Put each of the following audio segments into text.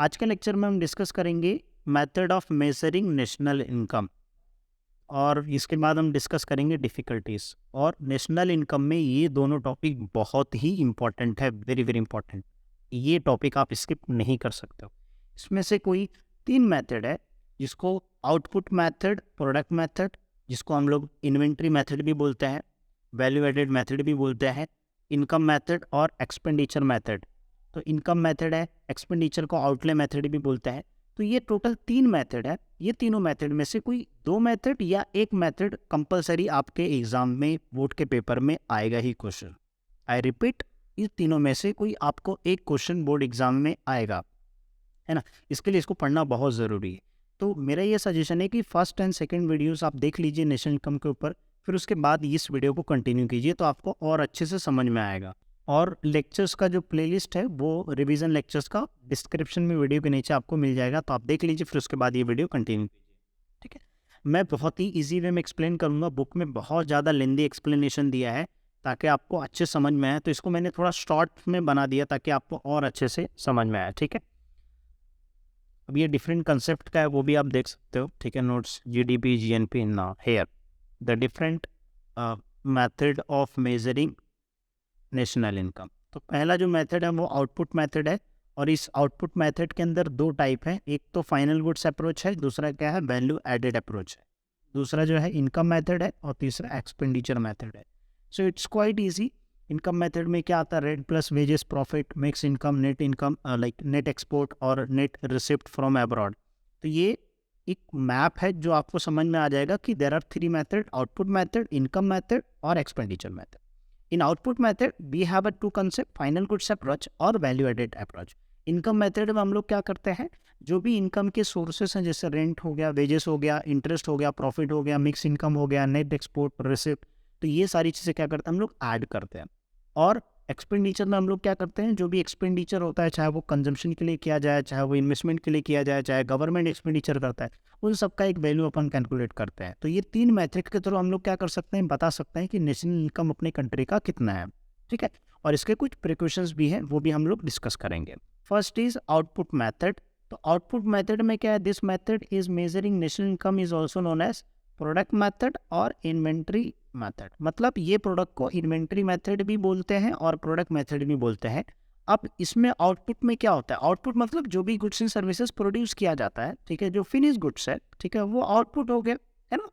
आज के लेक्चर में हम डिस्कस करेंगे method of measuring national income और इसके बाद हम डिस्कस करेंगे डिफ़िकल्टीज। और नेशनल इनकम में ये दोनों टॉपिक बहुत ही इंपॉर्टेंट है, वेरी वेरी इंपॉर्टेंट। ये टॉपिक आप स्किप नहीं कर सकते हो। इसमें से कोई 3 मेथड है, जिसको आउटपुट मेथड, प्रोडक्ट मेथड, जिसको हम लोग इन्वेंट्री मेथड भी बोलते हैं, वैल्यू एडेड मेथड भी बोलते हैं, इनकम मेथड और एक्सपेंडिचर मेथड। तो इनकम मेथड है, एक्सपेंडिचर को आउटले मेथड भी बोलते हैं। तो ये टोटल 3 मेथड है। ये तीनों मेथड में से कोई 2 मेथड या एक मेथड कंपलसरी आपके एग्जाम में, बोर्ड के पेपर में आएगा ही क्वेश्चन। आई रिपीट, ये तीनों में से कोई आपको एक क्वेश्चन बोर्ड एग्जाम में आएगा, है ना। इसके लिए इसको पढ़ना बहुत ज़रूरी है। तो मेरा ये सजेशन है कि फर्स्ट एंड सेकंड वीडियोस आप देख लीजिए नेशनल इनकम के ऊपर, फिर उसके बाद इस वीडियो को कंटिन्यू कीजिए, तो आपको और अच्छे से समझ में आएगा। और लेक्चर्स का जो प्लेलिस्ट है वो रिवीजन लेक्चर्स का डिस्क्रिप्शन में वीडियो के नीचे आपको मिल जाएगा, तो आप देख लीजिए, फिर उसके बाद ये वीडियो कंटिन्यू कीजिए, ठीक है। मैं बहुत ही ईजी वे में एक्सप्लेन करूँगा। बुक में बहुत ज़्यादा लेंदी एक्सप्लेनेशन दिया है ताकि आपको अच्छे समझ में आए, तो इसको मैंने थोड़ा शॉर्ट में बना दिया ताकि आपको और अच्छे से समझ में आए, ठीक है। अब ये डिफरेंट कंसेप्ट का है, वो भी आप देख सकते हो, ठीक है। नोट्स जीडीपी, जीएनपी ना here the different method of measuring national income. तो पहला जो मेथड है वो आउटपुट मेथड है, और इस आउटपुट मेथड के अंदर 2 टाइप है। एक तो फाइनल गुड्स अप्रोच है, दूसरा क्या है, वैल्यू एडेड अप्रोच है। दूसरा जो है इनकम मेथड है, और तीसरा एक्सपेंडिचर मेथड है। So it's quite easy. Income method में क्या आता है, rent plus wages profit mix income, net income, like net export और नेट रिसिप्ट फ्रॉम अब्रॉड। तो ये एक मैप है जो आपको समझ में आ जाएगा कि there are 3 method, output method, income method और expenditure method. In output method, we have a 2 concept, final goods approach और value added approach. Income method में हम लोग क्या करते हैं, जो भी इनकम के सोर्सेस हैं, जैसे रेंट हो गया, वेजेस हो गया, इंटरेस्ट हो गया, प्रॉफिट हो गया, मिक्स इनकम हो गया, नेट एक्सपोर्ट, रिसिप्ट, तो ये सारी चीज़ें क्या करते हैं, हम लोग ऐड करते हैं। और एक्सपेंडिचर में हम लोग क्या करते हैं, जो भी एक्सपेंडिचर होता है, चाहे वो कंजम्पशन के लिए किया जाए, चाहे वो इन्वेस्टमेंट के लिए किया जाए, चाहे गवर्नमेंट एक्सपेंडिचर करता है, उन सब का एक वैल्यू अपन कैलकुलेट करते हैं। तो ये 3 मैट्रिक के थ्रू हम लोग क्या कर सकते हैं, बता सकते हैं कि नेशनल इनकम अपने कंट्री का कितना है, ठीक है। और इसके कुछ प्रिकॉशंस भी हैं, वो भी हम लोग डिस्कस करेंगे। First is output method. तो आउटपुट मैथड में क्या है, this method is measuring national income is also known as product method और इन्वेंट्री मैथड। मतलब ये प्रोडक्ट को इन्वेंट्री मैथड भी बोलते हैं और प्रोडक्ट मैथड भी बोलते हैं। अब इसमें आउटपुट में क्या होता है, आउटपुट मतलब जो भी गुड्स एंड सर्विसेज प्रोड्यूस किया जाता है, ठीक है, जो फिनिश गुड्स है, ठीक है, वो आउटपुट हो गया, है ना।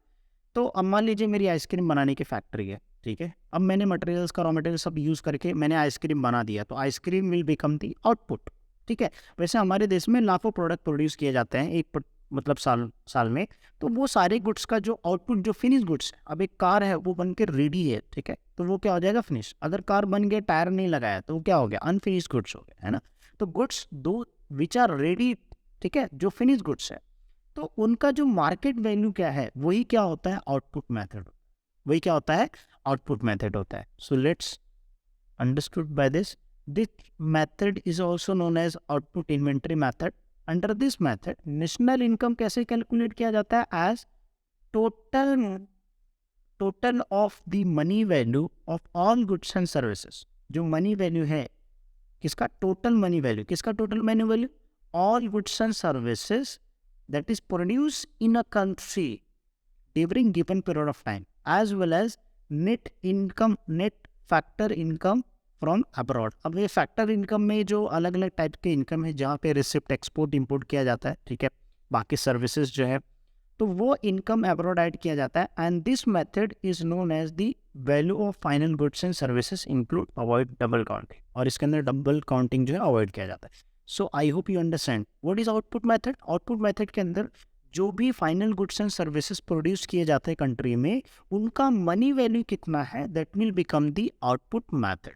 तो अब मान लीजिए मेरी आइसक्रीम बनाने की फैक्ट्री है, ठीक है। अब मैंने मटेरियल्स का, रॉ मटेरियल सब यूज़ करके मैंने आइसक्रीम बना दिया, तो ice cream will become the output, ठीक है। वैसे हमारे देश में लाखों प्रोडक्ट प्रोड्यूस किए जाते हैं एक मतलब साल में। तो वो सारे गुड्स का जो आउटपुट, जो फिनिश गुड्स है, अब एक कार है वो बन के रेडी है, ठीक है, तो वो क्या हो जाएगा, फिनिश। अगर कार बन गया, टायर नहीं लगाया, तो वो क्या हो गया, अनफिनिश गुड्स हो गया, है ना। तो गुड्स दो विच आर रेडी, ठीक है, जो फिनिश गुड्स है, तो उनका जो मार्केट वैल्यू क्या है, वही क्या होता है, आउटपुट मेथड, वही क्या होता है, आउटपुट मेथड होता है। So let's understood by this method is also known as output inventory method. Under this method national income कैसे कैलकुलेट किया जाता है, as total of the money value of all goods and services. जो money value है, किसका, total money value, किसका total money value, all goods and services that is produced in a country during given period of time, as well as net income, net factor income from abroad। अब ये factor income में जो अलग अलग type के income है, जहाँ पे रिसिप्ट, एक्सपोर्ट, इंपोर्ट किया जाता है, ठीक है, बाकी सर्विसेज जो है, तो वो इनकम अब्रॉड ऐड किया जाता है। And this method is known as the value of final goods and services include avoid double counting. और इसके अंदर डबल काउंटिंग जो है अवॉइड किया जाता है। So I hope you understand what is output method. Output method के अंदर जो भी final goods and services produce किए जाते हैं कंट्री में, उनका मनी वैल्यू कितना है, that will become the output method.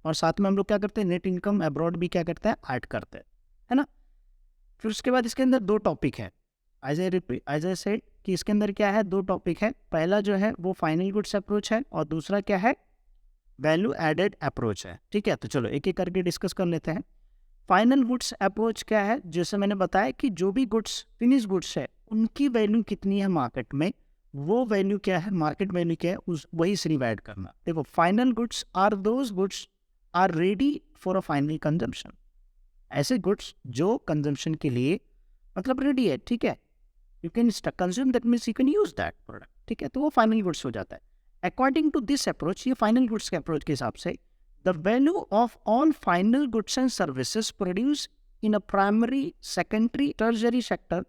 और साथ में हम लोग क्या करते हैं, नेट इनकम अब्रॉड भी क्या करते हैं, ऐड करते हैं, है ना। फिर उसके बाद इसके अंदर 2 टॉपिक है, एज आई सेड कि इसके अंदर क्या है, 2 टॉपिक है। पहला जो है वो फाइनल गुड्स अप्रोच है, और दूसरा क्या है, वैल्यू एडेड अप्रोच है, ठीक है। तो चलो एक एक करके डिस्कस कर लेते हैं। फाइनल गुड्स अप्रोच क्या है, जैसे मैंने बताया कि जो भी गुड्स, फिनिश गुड्स है, उनकी वैल्यू कितनी है मार्केट में, वो वैल्यू क्या है, मार्केट वैल्यू क्या है, उस वही सिर्फ ऐड करना। देखो, final goods are those goods are ready for a final consumption, ऐसे गुड्स जो कंजम्पशन के लिए मतलब रेडी है, ठीक है, you can consume, that means you can use that product, ठीक है, तो वो फाइनल गुड्स हो जाता है। अकॉर्डिंग टू दिस अप्रोच, ये फाइनल गुड्स के अप्रोच के हिसाब से, the value of all final goods and services produce in a primary, secondary, tertiary sector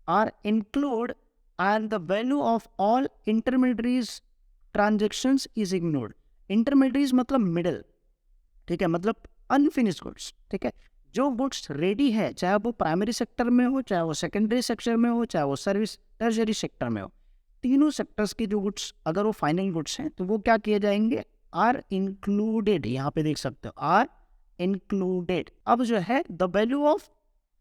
are include and the value of all intermediaries transactions is ignored. Intermediaries मतलब middle, ठीक है, मतलब unfinished goods, ठीक है, जो गुड्स रेडी है, चाहे वो प्राइमरी सेक्टर में हो, चाहे वो सेकेंडरी सेक्टर में हो, चाहे वो सर्विस टर्शरी सेक्टर में हो, तीनों सेक्टर्स के जो गुड्स अगर वो फाइनल गुड्स हैं तो वो क्या किए जाएंगे, आर इंक्लूडेड, यहाँ पे देख सकते हो आर इंक्लूडेड। अब जो है the value of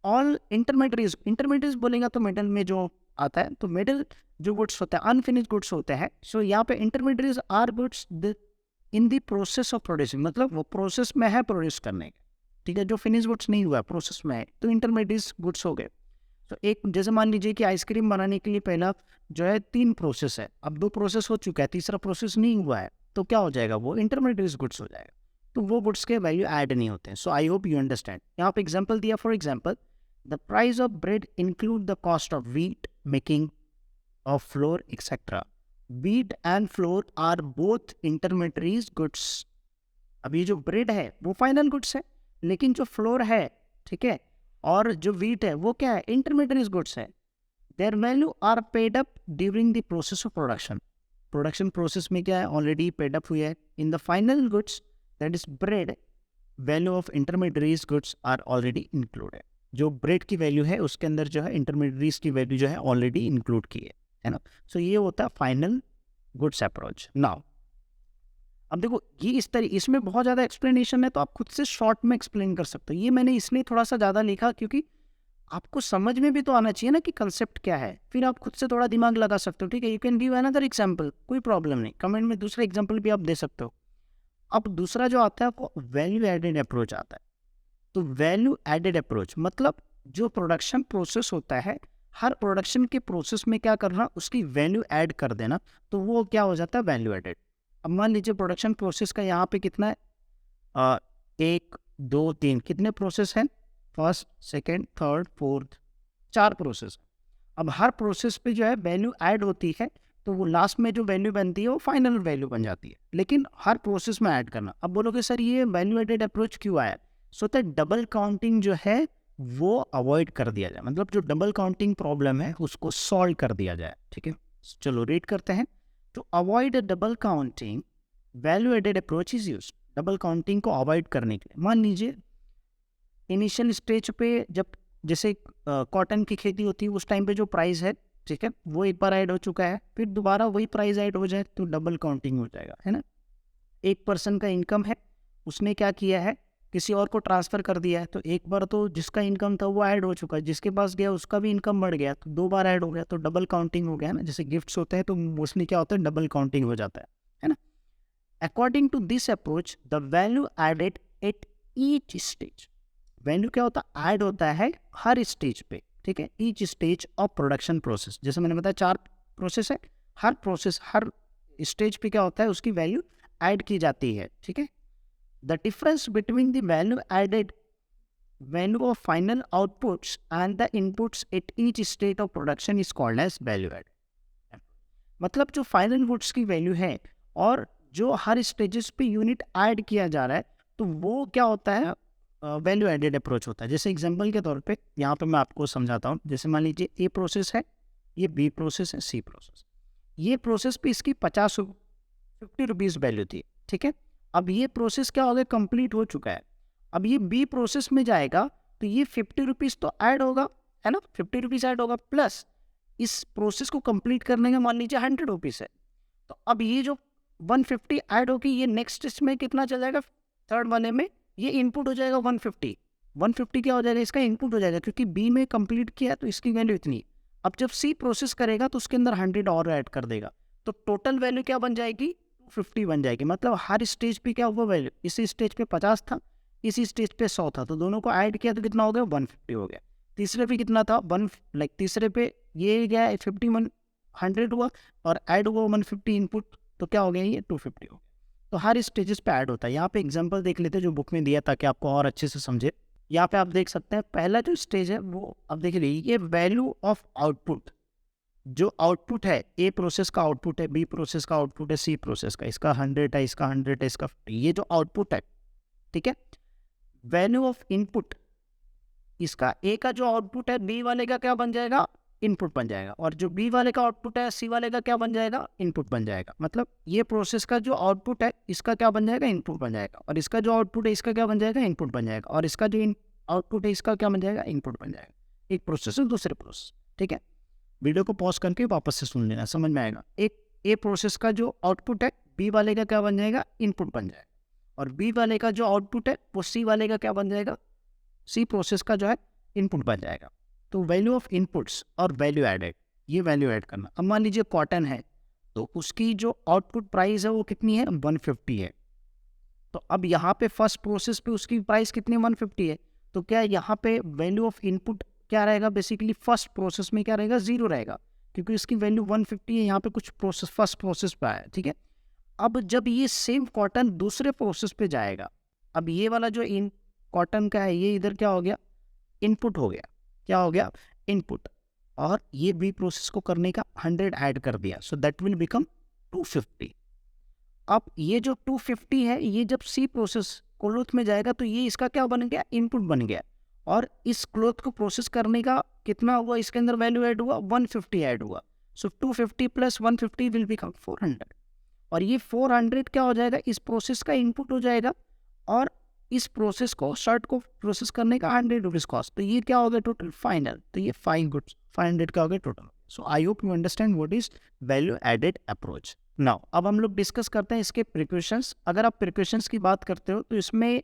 all intermediates, intermediates बोलेंगे तो मिडल में जो आता है, तो मिडल जो गुड्स होता है अनफिनिश्ड गुड्स होते हैं, सो यहाँ पे intermediates are goods in the process of producing, मतलब वो प्रोसेस में है प्रोड्यूस करने के, ठीक है, जो फिनिश गुड्स नहीं हुआ प्रोसेस में है, तो इंटरमीडिएट्स गुड्स हो गए। तो एक जैसे मान लीजिए कि आइसक्रीम बनाने के लिए पहला जो है 3 प्रोसेस है, अब 2 प्रोसेस हो चुका है, तीसरा प्रोसेस नहीं हुआ है, तो क्या हो जाएगा, वो इंटरमीडिएट्स गुड्स हो जाएगा, तो वो गुड्स के वैल्यू ऐड नहीं होते हैं। So I hope you understand. यहाँ पे एग्जाम्पल दिया, for example the price of bread include the cost of wheat making of flour etc. Wheat and flour are both intermediaries goods. अब ये जो ब्रेड है वो फाइनल गुड्स है, लेकिन जो फ्लोर है, ठीक है, और जो व्हीट है वो क्या है, इंटरमीडिएट गुड्स है। Their value are paid up during the process of production, production process में क्या है, ऑलरेडी पेड अप हुई है। In the final goods that is bread, value of intermediate goods are already included. जो bread की value है उसके अंदर जो है इंटरमीडिएट की वैल्यू जो है ऑलरेडी इंक्लूड की है ना। सो ये होता है फाइनल गुड्स अप्रोच। नाउ अब देखो ये इस तरह, इसमें बहुत ज़्यादा एक्सप्लेनेशन है, तो आप खुद से शॉर्ट में एक्सप्लेन कर सकते हो। ये मैंने इसलिए थोड़ा सा ज़्यादा लिखा क्योंकि आपको समझ में भी तो आना चाहिए ना कि कंसेप्ट क्या है, फिर आप खुद से थोड़ा दिमाग लगा सकते हो, ठीक है। You can give another example, कोई प्रॉब्लम नहीं, कमेंट में दूसरा एग्जांपल भी आप दे सकते हो। अब दूसरा जो आता है वो वैल्यू एडेड अप्रोच आता है। तो वैल्यू एडेड अप्रोच मतलब जो प्रोडक्शन प्रोसेस होता है, हर प्रोडक्शन के प्रोसेस में क्या करना, उसकी वैल्यू ऐड कर देना, तो वो क्या हो जाता है, वैल्यू एडेड। अब मान लीजिए प्रोडक्शन प्रोसेस का यहाँ पे कितना है, 1 2 3 कितने प्रोसेस हैं, first second third fourth, 4 process. अब हर प्रोसेस पे जो है वैल्यू ऐड होती है, तो वो लास्ट में जो वैल्यू बनती है वो फाइनल वैल्यू बन जाती है, लेकिन हर प्रोसेस में ऐड करना। अब बोलोगे सर ये वैल्यू एडेड अप्रोच क्यों आया, सो दैट डबल काउंटिंग जो है वो अवॉइड कर दिया जाए, मतलब जो डबल काउंटिंग प्रॉब्लम है उसको सॉल्व कर दिया जाए, ठीक है। चलो रीड करते हैं। To avoid double counting value added approach is used. Double counting को अवॉइड करने के लिए, मान लीजिए इनिशियल स्टेज पे जब जैसे कॉटन की खेती होती है उस टाइम पे जो प्राइस है, ठीक है, वो एक बार ऐड हो चुका है, फिर दोबारा वही प्राइस ऐड हो जाए तो डबल काउंटिंग हो जाएगा, है ना। एक पर्सन का इनकम है, उसने क्या किया है, किसी और को ट्रांसफ़र कर दिया है, तो एक बार तो जिसका इनकम था वो ऐड हो चुका है, जिसके पास गया उसका भी इनकम बढ़ गया, तो 2 बार ऐड हो गया, तो डबल काउंटिंग हो गया ना। जैसे गिफ्ट्स होते हैं तो मोस्टली क्या होता है, डबल काउंटिंग हो जाता है ना। According to this approach the value added at each stage, value क्या होता है, ऐड होता है हर स्टेज पे, ठीक है, each stage of production process. जैसे मैंने बताया 4 प्रोसेस है, हर प्रोसेस हर स्टेज पे क्या होता है, उसकी वैल्यू ऐड की जाती है, ठीक है। The difference between the value added, value of final outputs and the inputs at each state of production is called as value added. मतलब जो फाइनल गुड्स की वैल्यू है और जो हर स्टेजेस पे यूनिट ऐड किया जा रहा है, तो वो क्या होता है, वैल्यू एडेड अप्रोच होता है। जैसे एग्जांपल के तौर पे यहाँ पे मैं आपको समझाता हूँ। जैसे मान लीजिए ए प्रोसेस है, ये बी प्रोसेस है, सी प्रोसेस। ये प्रोसेस पे इसकी 50 रुपीज़ वैल्यू थी, ठीक है। अब ये प्रोसेस क्या हो गया, कंप्लीट हो चुका है। अब ये बी प्रोसेस में जाएगा तो ये 50 रुपीज़ तो ऐड होगा, है ना, 50 रुपीज़ ऐड होगा, प्लस इस प्रोसेस को कंप्लीट करने का मान लीजिए 100 रुपीज़ है, तो अब ये जो 150 ऐड होगी, ये नेक्स्ट इसमें कितना चल जाएगा, थर्ड वाले में ये इनपुट हो जाएगा 150। 150 क्या हो जाएगा, इसका इनपुट हो जाएगा, क्योंकि बी में कंप्लीट किया तो इसकी वैल्यू इतनी। अब जब सी प्रोसेस करेगा तो उसके अंदर 100 और ऐड कर देगा, तो टोटल वैल्यू क्या बन जाएगी, 50 बन जाएगी। मतलब हर स्टेज पे क्या हुआ वैल्यू, इसी स्टेज पे 50 था, इसी स्टेज पे 100 था, तो दोनों को ऐड किया तो कितना हो गया, 150 हो गया। तीसरे पे कितना था, तीसरे पे ये गया 51 100 हुआ और ऐड हुआ 150 इनपुट, तो क्या हो गया, ये 250 हो गया। तो हर स्टेजेस पे ऐड होता है। यहाँ पे एग्जांपल देख लेते हैं जो बुक में दिया ताकि आपको और अच्छे से समझे। यहाँ पे आप देख सकते हैं पहला जो स्टेज है वो अब देखिए ये वैल्यू ऑफ आउटपुट, जो आउटपुट है ए प्रोसेस का आउटपुट है, बी प्रोसेस का आउटपुट है, सी प्रोसेस का, इसका 100 है, इसका 100 है, इसका 50, ये जो आउटपुट है, ठीक है। वैल्यू ऑफ इनपुट, इसका ए का जो आउटपुट है बी वाले का क्या बन जाएगा, इनपुट बन जाएगा, और जो बी वाले का आउटपुट है सी वाले का क्या बन जाएगा, इनपुट बन जाएगा। मतलब ये प्रोसेस का जो आउटपुट है इसका क्या बन जाएगा, इनपुट बन जाएगा, और इसका जो आउटपुट है इसका क्या बन जाएगा, इनपुट बन जाएगा, और इसका जो आउटपुट है इसका क्या बन जाएगा, इनपुट बन जाएगा। एक प्रोसेस से दूसरे प्रोसेस, ठीक है। वीडियो को पॉज करके वापस से सुन लेना, समझ में आएगा। एक ए प्रोसेस का जो आउटपुट है बी वाले का क्या बन जाएगा, इनपुट बन जाएगा, और बी वाले का जो आउटपुट है वो सी वाले का क्या बन जाएगा, सी प्रोसेस का जो है इनपुट बन जाएगा। तो वैल्यू ऑफ इनपुट्स और वैल्यू एडेड, ये वैल्यू ऐड करना। अब मान लीजिए कॉटन है तो उसकी जो आउटपुट प्राइस है वो कितनी है, 150 है। तो अब यहाँ पे फर्स्ट प्रोसेस पे उसकी प्राइस कितनी, 150 है। तो क्या यहाँ पे वैल्यू ऑफ इनपुट क्या रहेगा, बेसिकली फर्स्ट प्रोसेस में क्या रहेगा, 0 रहेगा, क्योंकि इसकी वैल्यू 150 है। यहाँ पे कुछ प्रोसेस फर्स्ट प्रोसेस पे आया, ठीक है। अब जब ये सेम कॉटन दूसरे प्रोसेस पे जाएगा, अब ये वाला जो इन कॉटन का है ये इधर क्या हो गया, इनपुट हो गया, क्या हो गया, इनपुट, और ये बी प्रोसेस को करने का 100 ऐड कर दिया, सो दैट विल बिकम 250। अब ये जो 250 है ये जब सी प्रोसेस क्लोथ में जाएगा तो ये इसका क्या बन गया, इनपुट बन गया, और इस क्लोथ को प्रोसेस करने का कितना हुआ, इसके अंदर वैल्यू ऐड हुआ, 150 ऐड हुआ। सो 250 प्लस 150 विल बिकम 400, और ये 400 क्या हो जाएगा, इस प्रोसेस का इनपुट हो जाएगा, और इस प्रोसेस को शर्ट को प्रोसेस करने का 100 रुपीज कॉस्ट। तो ये क्या हो गया टोटल फाइनल, तो ये 500 का हो गया total. So I hope you understand what is value added approach. Now अब हम लोग डिस्कस करते हैं इसके प्रिकॉशंस। अगर आप प्रिकॉशंस की बात करते हो तो इसमें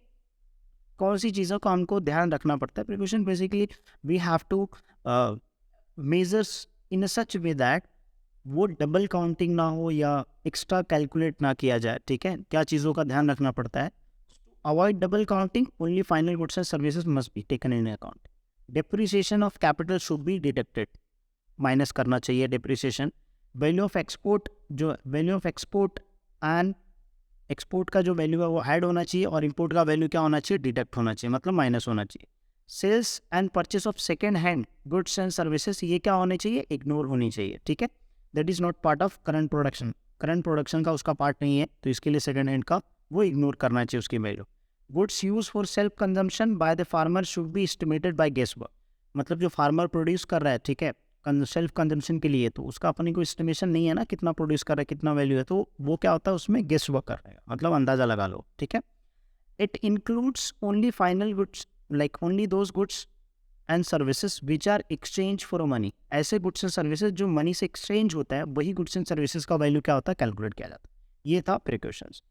कौन सी चीज़ों का हमको ध्यान रखना पड़ता है। Precaution basically we have to measures in such way that वो डबल काउंटिंग ना हो या एक्स्ट्रा कैलकुलेट ना किया जाए, ठीक है। क्या चीज़ों का ध्यान रखना पड़ता है, avoid double counting, only final goods and services must be taken in account. Depreciation of capital should be deducted, minus करना चाहिए डेप्रिसिएशन। वैल्यू ऑफ एक्सपोर्ट, जो value of export and export का जो वैल्यू है वो ऐड होना चाहिए, और इंपोर्ट का वैल्यू क्या होना चाहिए, डिडक्ट होना चाहिए, मतलब माइनस होना चाहिए। Sales and purchase of second hand goods and services, ये क्या होने चाहिए, इग्नोर होनी चाहिए, ठीक है। That is not part of current production, current production का उसका पार्ट नहीं है, तो इसके लिए सेकेंड हैंड का वो इग्नोर करना चाहिए उसकी value. Goods use for self consumption by the farmer should be estimated by guess work, मतलब जो फार्मर प्रोड्यूस कर रहा है, ठीक है, सेल्फ कंजम्पशन के लिए, तो उसका अपनी कोई एस्टिमेशन नहीं है ना, कितना प्रोड्यूस कर रहा है, कितना वैल्यू है, तो वो क्या होता है उसमें गेस वर्क कर रहा है, मतलब अंदाजा लगा लो, ठीक है। It includes only final goods, like only those goods and services which are exchange for money, ऐसे गुड्स एंड सर्विसेज जो मनी से एक्सचेंज होता है, वही गुड्स एंड सर्विसेज का वैल्यू क्या होता है, कैलकुलेट किया जाता है। ये था प्रिकॉशंस।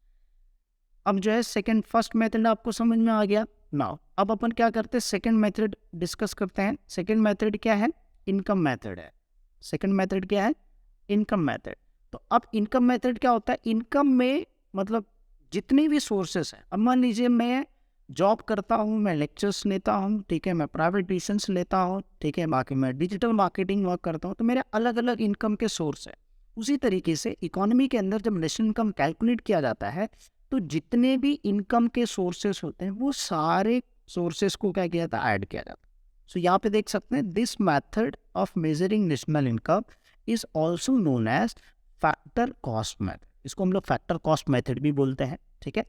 अब जो है सेकंड, फर्स्ट मेथड आपको समझ में आ गया। नाउ अब अपन क्या करते हैं, सेकंड मेथड डिस्कस करते हैं। सेकंड मेथड क्या है, इनकम मेथड है। सेकंड मेथड क्या है, इनकम मेथड। तो अब इनकम मेथड क्या होता है, इनकम में मतलब जितने भी सोर्सेस हैं, अब मान लीजिए मैं जॉब करता हूँ, मैं लेक्चर्स लेता हूँ, ठीक है, मैं प्राइवेट ट्यूशन्स लेता हूँ, ठीक है, बाकी मैं डिजिटल मार्केटिंग वर्क करता हूँ, तो मेरे अलग अलग इनकम के सोर्स है। उसी तरीके से इकोनॉमी के अंदर जब नेशनल इनकम कैलकुलेट किया जाता है तो जितने भी इनकम के सोर्सेस होते हैं वो सारे सोर्सेस को क्या किया जाता है, ऐड किया जाता है। सो यहाँ पे देख सकते हैं, this method of measuring national income is also known age factor cost method. इसको हम लोग फैक्टर कॉस्ट मेथड भी बोलते हैं, ठीक है।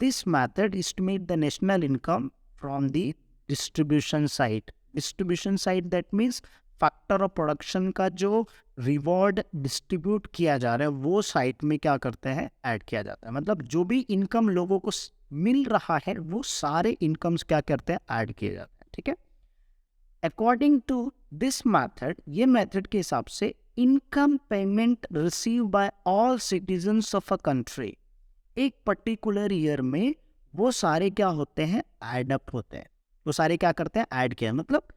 This method estimate the national income from the distribution side. Distribution side that means factor of production का जो रिवॉर्ड डिस्ट्रीब्यूट किया जा रहा है वो साइट में क्या करते हैं, ऐड किया जाता है। मतलब जो भी इनकम लोगों को मिल रहा है वो सारे इनकम्स क्या करते हैं, ऐड किए जाते हैं, ठीक है। अकॉर्डिंग टू दिस मेथड, ये मेथड के हिसाब से income payment receive by all citizens of a country, एक पर्टिकुलर ईयर में वो सारे क्या होते हैं, ऐड अप होते हैं। वो सारे क्या करते हैं, ऐड किया, मतलब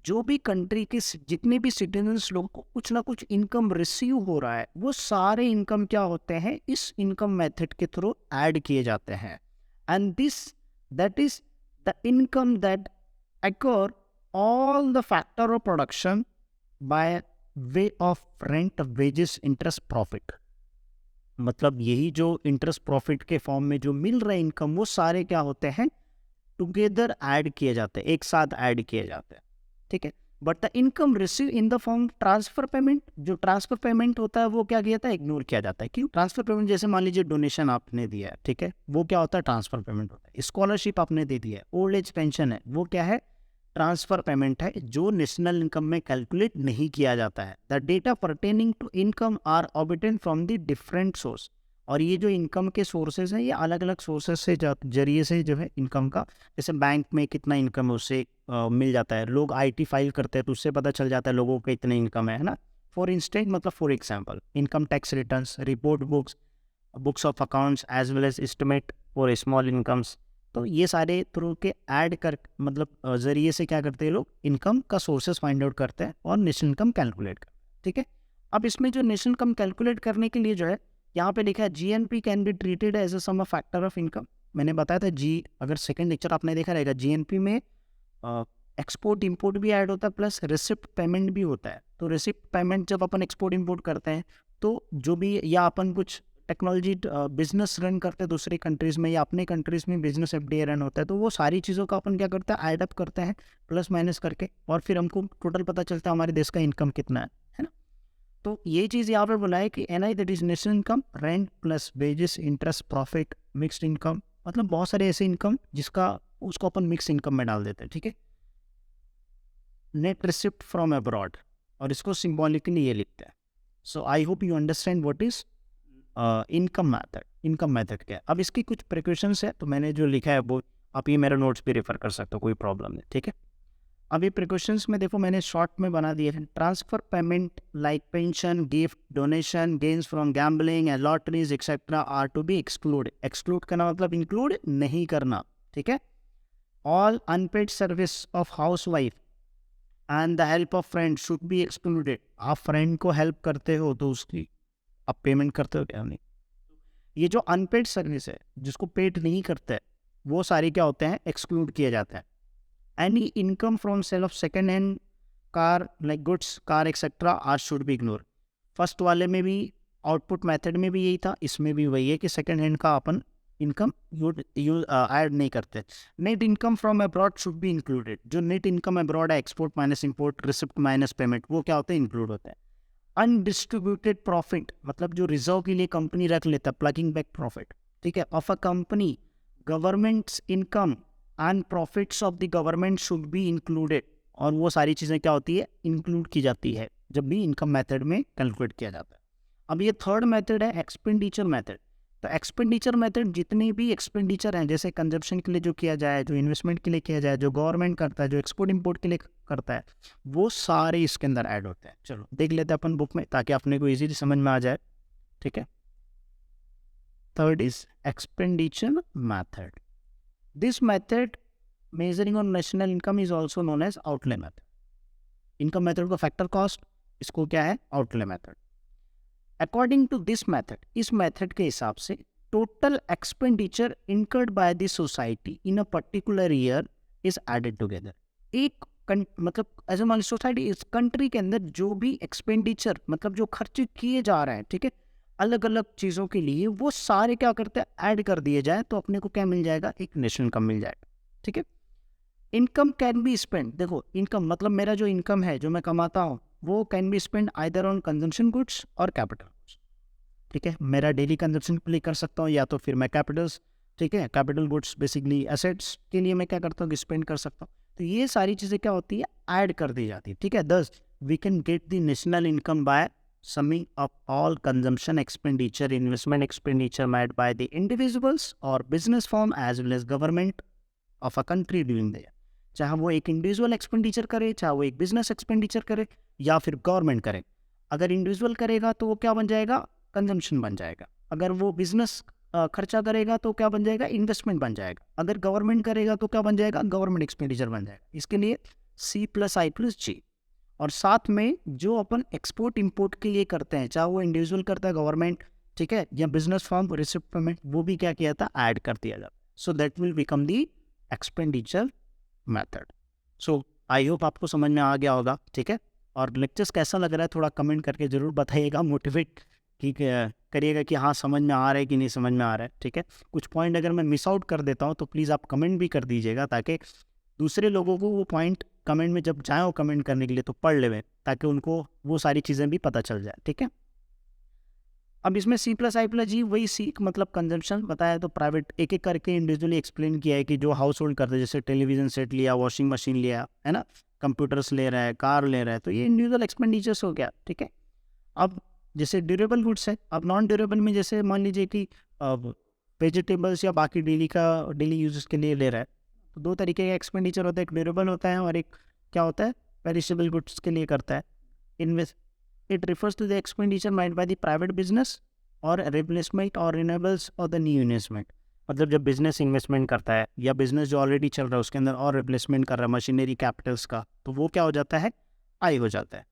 जो भी कंट्री के जितने भी सिटीजन्स लोगों को कुछ ना कुछ इनकम रिसीव हो रहा है वो सारे इनकम क्या होते हैं, इस इनकम मेथड के थ्रू ऐड किए जाते हैं। And that is the income that occur all the factor of production by way of rent, wages, interest, profit. मतलब यही जो इंटरेस्ट प्रॉफिट के फॉर्म में जो मिल रहे इनकम वो सारे क्या होते हैं, टुगेदर ऐड किए जाते हैं, एक साथ ऐड किए जाते हैं, ठीक है। But the income receive in the form transfer payment, जो ट्रांसफर पेमेंट होता है वो क्या किया जाता है, इग्नोर किया जाता है। क्यों? ट्रांसफर पेमेंट जैसे मान लीजिए डोनेशन आपने दिया है, ठीक है, वो क्या होता है, ट्रांसफर पेमेंट होता है। स्कॉलरशिप आपने दे दी है, ओल्ड एज पेंशन है, वो क्या है, ट्रांसफर पेमेंट है, जो नेशनल इनकम में कैलकुलेट नहीं किया जाता है। The data pertaining to income are obtained from the different source, और ये जो इनकम के सोर्सेज हैं ये अलग अलग सोर्सेज से जरिए से जो है इनकम का, जैसे बैंक में कितना इनकम है उससे मिल जाता है, लोग आईटी फाइल करते हैं तो उससे पता चल जाता है लोगों का इतने इनकम है ना। फॉर इंस्टेंट मतलब for example income tax returns, report books, books of accounts as well as estimate for small incomes. तो ये सारे थ्रू के ऐड कर मतलब ज़रिए से क्या करते हैं लोग, इनकम का सोर्सेज फाइंड आउट करते हैं और नेशनल इनकम कैलकुलेट करते हैं, ठीक है। अब इसमें जो नेशनल इनकम कैलकुलेट करने के लिए जो है यहाँ पे लिखा है GNP can be treated as a sum a factor of income. मैंने बताया था जी, अगर सेकंड लेक्चर आपने देखा रहेगा, जीएनपी में एक्सपोर्ट इंपोर्ट भी ऐड होता है प्लस रिसिप्ट पेमेंट भी होता है। तो रिसिप्ट पेमेंट जब अपन एक्सपोर्ट इंपोर्ट करते हैं तो जो भी, या अपन कुछ टेक्नोलॉजी बिजनेस रन करते हैं दूसरी कंट्रीज़ में या अपने कंट्रीज़ में बिजनेस एफडीए रन होता है, तो वो सारी चीज़ों का अपन क्या करते हैं, ऐड अप करते हैं प्लस माइनस करके, और फिर हमको टोटल पता चलता है हमारे देश का इनकम कितना है ना। तो ये चीज़ यहाँ पर बोला है कि NI that is national income, rent plus wages, interest, profit, mixed income, मतलब बहुत सारे ऐसे इनकम जिसका उसको अपन मिक्स इनकम में डाल देते हैं, ठीक है। नेट रिसिप्ट फ्रॉम अब्रॉड, और इसको सिम्बॉलिकली ये लिखते हैं। So I hope you understand what is income method. Income method क्या है, अब इसकी कुछ प्रिकॉशंस है, तो मैंने जो लिखा है वो आप ये मेरा नोट्स भी रेफर कर सकते हो, कोई प्रॉब्लम नहीं, ठीक है। अभी प्रिकॉशंस में देखो मैंने शॉर्ट में बना दिए हैं। Transfer payment like pension, gift, donation, gains from gambling and lotteries etcetera are to be exclude. Exclude करना मतलब इंक्लूड नहीं करना, ठीक है। All unpaid service of housewife and the help of friend should be excluded. आप friend को help करते हो तो उसकी आप पेमेंट करते हो क्या, नहीं। ये जो अनपेड सर्विस है जिसको पेड नहीं करते वो सारे क्या होते हैं, एक्सक्लूड किए जाते हैं। Any income from sale of second hand car like goods, car etcetera are should be ignore. First वाले में भी आउटपुट मेथड में भी यही था, इसमें भी वही है कि सेकेंड हैंड का अपन इनकम ऐड नहीं करते। Net income from abroad should be included. जो नेट इनकम अब्रॉड है, export minus import, receipt minus payment, वो क्या होते हैं, इंक्लूड होते हैं। अनडिस्ट्रीब्यूटेड प्रॉफिट मतलब जो रिजर्व के लिए कंपनी रख लेता है, प्लगिंग बैक प्रॉफिट, ठीक है, of a company, governments income and profits of the government should be included. और वो सारी चीज़ें क्या होती है, इंक्लूड की जाती है जब भी इनकम मेथड में कैलकुलेट किया जाता है। अब ये थर्ड मेथड है एक्सपेंडिचर मेथड। तो एक्सपेंडिचर मेथड जितने भी एक्सपेंडिचर हैं, जैसे कंजप्शन के लिए जो किया जाए, जो इन्वेस्टमेंट के लिए किया जाए, जो गवर्नमेंट करता है, जो एक्सपोर्ट इंपोर्ट के लिए करता है, वो सारे इसके अंदर ऐड होते हैं। चलो देख लेते हैं अपन बुक में, ताकि अपने को इजीली समझ में आ जाए, ठीक है। Third is expenditure method. This method measuring on national income is also known as outlay method. Income method का फैक्टर कॉस्ट, इसको क्या है, outlay method. According to this method, इस मेथड के हिसाब से total expenditure incurred by the society in a particular year is added together. एक मतलब एज ए मान सोसाइटी, इस कंट्री के अंदर जो भी एक्सपेंडिचर मतलब जो खर्चे किए जा रहे हैं, ठीक है, अलग अलग चीज़ों के लिए, वो सारे क्या करते हैं, ऐड कर दिए जाए, तो अपने को क्या मिल जाएगा, एक नेशनल इनकम मिल जाएगा, ठीक है। इनकम कैन बी स्पेंड, देखो इनकम मतलब मेरा जो इनकम है जो मैं कमाता हूँ वो can be spend either on consumption goods और कैपिटल गुड्स, ठीक है। मेरा डेली कंजम्पशन के लिए कर सकता हूँ, या तो फिर मैं कैपिटल्स, ठीक है, कैपिटल गुड्स बेसिकली एसेट्स के लिए मैं क्या करता हूँ, स्पेंड कर सकता हूँ। तो ये सारी चीज़ें क्या होती है, ऐड कर दी जाती है, ठीक है। Thus we can get the national income by summing up all consumption expenditure, investment expenditure made by the individuals or business firm as well as government of a country during the year। चाहे वो एक individual expenditure करे, चाहे वो एक business expenditure करे, या फिर गवर्नमेंट करे। अगर इंडिविजुअल करेगा तो वो क्या बन जाएगा, कंजम्पशन बन जाएगा। अगर वो बिजनेस खर्चा करेगा तो क्या बन जाएगा, इन्वेस्टमेंट बन जाएगा। अगर गवर्नमेंट करेगा तो क्या बन जाएगा, गवर्नमेंट एक्सपेंडिचर बन जाएगा। इसके लिए C+I+G। और साथ में जो अपन एक्सपोर्ट इंपोर्ट के लिए करते हैं, चाहे वो इंडिविजुअल करता है, गवर्नमेंट, ठीक है, या बिजनेस फर्म, रिसिप्ट पेमेंट, वो भी क्या किया था, ऐड कर दिया जाता। So that will become the expenditure method. So I hope आपको समझ में आ गया होगा, ठीक है। और लेक्चर्स कैसा लग रहा है थोड़ा कमेंट करके जरूर बताइएगा, मोटिवेट करिएगा कि हाँ समझ में आ रहा है कि नहीं समझ में आ रहा है, ठीक है। कुछ पॉइंट अगर मैं मिस आउट कर देता हूँ तो प्लीज़ आप कमेंट भी कर दीजिएगा, ताकि दूसरे लोगों को वो पॉइंट कमेंट में जब जाएँ वो कमेंट करने के लिए तो पढ़ लेवें, ताकि उनको वो सारी चीज़ें भी पता चल जाए, ठीक है। अब इसमें C++ वही सी मतलब कंजम्पशन बताया, तो प्राइवेट एक एक करके इंडिविजुअली एक्सप्लेन किया है कि जो हाउस होल्ड करते हैं, जैसे टेलीविज़न सेट लिया, वॉशिंग मशीन लिया, है ना, कंप्यूटर्स ले रहा है, कार ले रहा है, तो ये इंडिविजुअल एक्सपेंडिचर्स हो गया, ठीक है। अब जैसे ड्यूरेबल गुड्स है, अब नॉन ड्यूरेबल में जैसे मान लीजिए कि वेजिटेबल्स या बाकी डेली यूजेस के लिए ले रहा है, तो दो तरीके का एक्सपेंडिचर होता है, एक ड्यूरेबल होता है और एक क्या होता है, पेरिशेबल गुड्स के लिए करता है invest. It refers to the expenditure made by the private business or replacement or renewables or the new investment। मतलब जब बिजनेस इन्वेस्टमेंट करता है या बिजनेस जो ऑलरेडी चल रहा है उसके अंदर और रिप्लेसमेंट कर रहा है मशीनरी कैपिटल्स का, तो वो क्या हो जाता है, आय हो जाता है।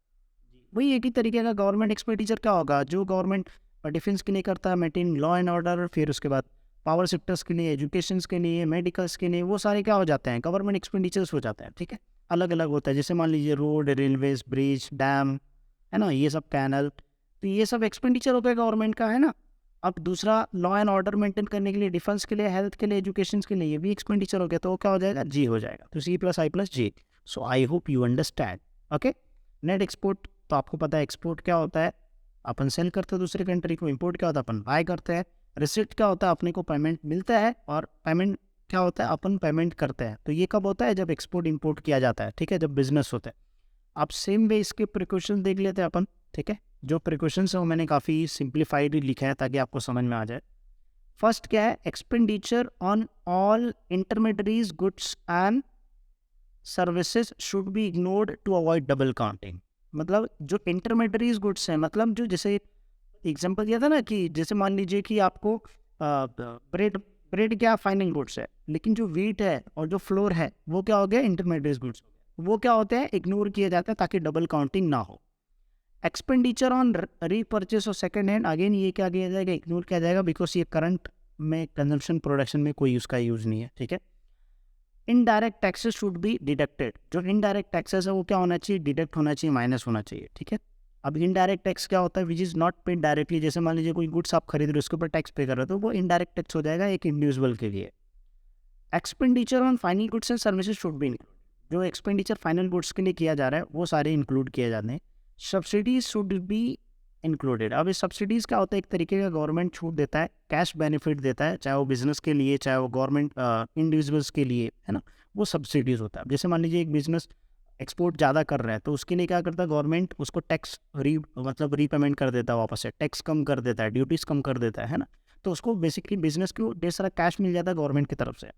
वही एक ही तरीके का गवर्नमेंट एक्सपेंडिचर क्या होगा, जो गवर्नमेंट डिफेंस के लिए करता है, मेंटेन लॉ एंड ऑर्डर, फिर उसके बाद पावर सेक्टर्स के लिए, एजुकेशन के लिए, मेडिकल्स के लिए, वो सारे क्या हो जाते हैं, गवर्नमेंट एक्सपेंडिचर्स हो जाते हैं, ठीक है। अलग अलग होता है, जैसे मान लीजिए रोड, रेलवेज, ब्रिज, डैम, है ना, ये सब कैनल, तो ये सब एक्सपेंडिचर होता है गवर्नमेंट का, है ना। अब दूसरा लॉ एंड ऑर्डर मेंटेन करने के लिए, डिफेंस के लिए, हेल्थ के लिए, एजुकेशन के लिए, ये भी एक्सपेंडिचर हो गया, तो वो क्या हो जाएगा, जी हो जाएगा। तो C+I+G। So I hope you understand, okay. Net export, तो आपको पता है एक्सपोर्ट क्या होता है, अपन सेल करते हैं दूसरे कंट्री को। इम्पोर्ट क्या होता है, अपन बाय करते हैं। रिसिप्ट क्या होता है, अपने को पेमेंट मिलता है, और पेमेंट क्या होता है, अपन पेमेंट करते हैं। तो ये कब होता है, जब एक्सपोर्ट इम्पोर्ट किया जाता है, ठीक है, जब बिजनेस होता है। आप सेम वे इसके प्रिकॉशन देख लेते हैं अपन, ठीक है। जो प्रिकॉशंस है वो मैंने काफ़ी सिंप्लीफाइड लिखा है ताकि आपको समझ में आ जाए। फर्स्ट क्या है, expenditure on all intermediate goods and services should be ignored to avoid double counting. मतलब जो इंटरमीडिएट गुड्स हैं, मतलब जो जैसे एग्जांपल दिया था ना, कि जैसे मान लीजिए कि आपको ब्रेड ब्रेड क्या फाइनल गुड्स है, लेकिन जो व्हीट है और जो फ्लोर है वो क्या हो गया, इंटरमीडिएट गुड्स। वो क्या होते हैं, इग्नोर किए जाते हैं ताकि डबल काउंटिंग ना हो। एक्सपेंडिचर ऑन रीपर्चेस और सेकंड हैंड, अगेन ये क्या किया जाएगा, इग्नोर किया जाएगा, बिकॉज ये करंट में कंजम्पशन प्रोडक्शन में कोई उसका यूज नहीं है, ठीक है। Indirect taxes should be deducted. जो इनडायरेक्ट टैक्सेस है वो क्या होना चाहिए, डिडक्ट होना चाहिए, माइनस होना चाहिए, ठीक है। अब इनडायरेक्ट टैक्स क्या होता है, which is not paid directly. जैसे मान लीजिए कोई गुड्स आप खरीद रहे हो, उसके ऊपर टैक्स पे कर रहे हो, तो वो इनडायरेक्ट टैक्स हो जाएगा एक इंडिविजुअल के लिए। Expenditure on final goods and services should be include. जो एक्सपेंडिचर फाइनल गुड्स के लिए किया जा रहा है वो सारे इंक्लूड किए जाते हैं। Subsidies should be included. अब इस सब्सिडीज़ क्या होता है, एक तरीके का गवर्नमेंट छूट देता है, कैश बेनिफिट देता है, चाहे वो बिजनेस के लिए, चाहे वो गवर्नमेंट इंडिविजुअल्स के लिए, है ना, वो सब्सिडीज़ होता है। जैसे मान लीजिए एक बिजनेस एक्सपोर्ट ज़्यादा कर रहा है, तो उसके लिए क्या करता है गवर्नमेंट, उसको टैक्स मतलब रीपेमेंट कर देता है, वापस से टैक्स कम कर देता है, ड्यूटीज़ कम कर देता है ना। तो उसको बेसिकली बिजनेस को ढेर सारा कैश मिल जाता है गवर्नमेंट की तरफ से,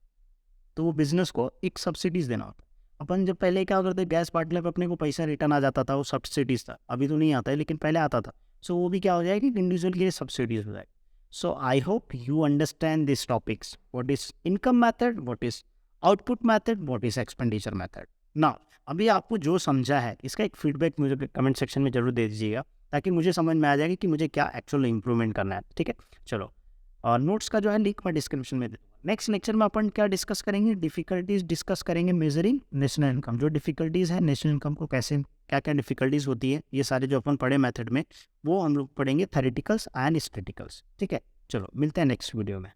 तो वो बिजनेस को एक सब्सिडीज़ देना होता है। अपन जब पहले क्या करते, गैस बांटने पर अपने को पैसा रिटर्न आ जाता था, वो सब्सिडीज़ था। अभी तो नहीं आता है, लेकिन पहले आता था। सो वो भी क्या हो जाएगी, इंडिविजुअल के लिए सब्सिडीज हो जाएगी। So I hope you understand this topics, what is income method, what is output method, what is expenditure method. ना अभी आपको जो समझा है इसका एक फीडबैक मुझे कमेंट सेक्शन में जरूर दे दीजिएगा, ताकि मुझे समझ में आ जाएगा कि मुझे क्या एक्चुअल इंप्रूवमेंट करना है, ठीक है। चलो, और नोट्स का जो है लिंक मैं डिस्क्रिप्शन में दे दूँगा। नेक्स्ट लेक्चर में अपन क्या डिस्कस करेंगे, डिफिकल्टीज डिस्कस करेंगे, मेजरिंग नेशनल इनकम। जो डिफिकल्टीज़ है नेशनल इनकम को कैसे, क्या क्या डिफिकल्टीज होती है, ये सारे जो अपन पढ़े मेथड में, वो हम लोग पढ़ेंगे थ्योरेटिकल्स एंड स्टैटिकल्स, ठीक है। चलो मिलते हैं नेक्स्ट वीडियो में।